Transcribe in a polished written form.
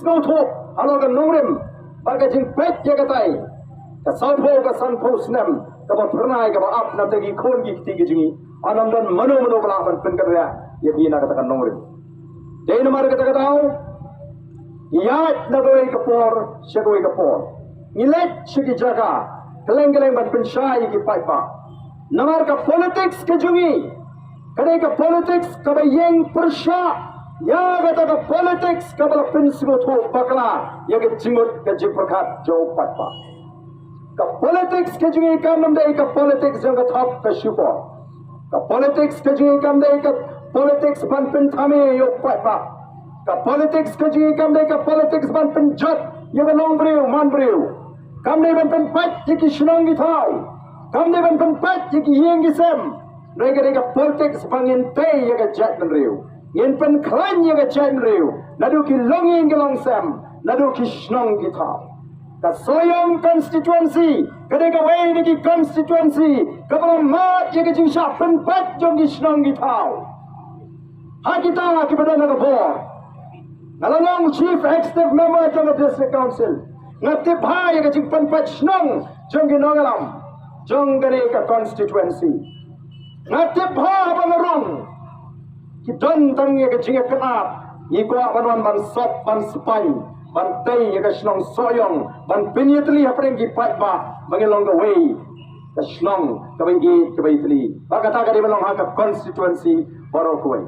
skau tho halo kan nongrim bagai jing pet ya katai ka salpo ka sanpo snem ka ba pernai ka ba ap na tegi khon gi ti gi jingi anam dan mano bala ban pen kar ya ye bi na kata kan nongrim dei no mar kata katau ya na doi ka por shegoi ka por ilet shigi jaga keleng ban pen shai gi pai pa namar ka politics ke jungi kadai ka politics ka ba yeng persha ya kata ka politics ka ba prinsipal tho bakla ya ke jimut ka jiprakat jo pai pa ka politics ke jungi kam nam dei ka politics jong ka thap ka shupo ka politics ke jungi kam dei ka politics ban pen thame yo pai pa ka politics ke jungi kam dei ka politics ban pen jat ya ka long breu man breu kam dei ban pen pat ki shnong gi thau kam dei ban pen pat ki yeng gi sem rega rega politics bangin te ya ka jat ban reu yen pen klan ya ka jat reu nadu ki longing gi long sem nadu ki shnong gi thau ka soyong constituency kadai ka wei ni ki constituency ka bang mat ya ka jing sha pen pat jong gi shnong gi thau ha kita ki badan na board nalalong chief executive member of the district council ngati bhai ka jing pen pat shnong jong gi nongalam jong gare ka constituency ngati bha banarong ki don tang ye ka jing ka i ko ban ban sop ban spai ban tei ye ka shnong soyong ban pinyatli apreng gi pat ba bangilong ka wei ka shnong ka bengi ka beitli ba kata ka di balong ha ka constituency baro ko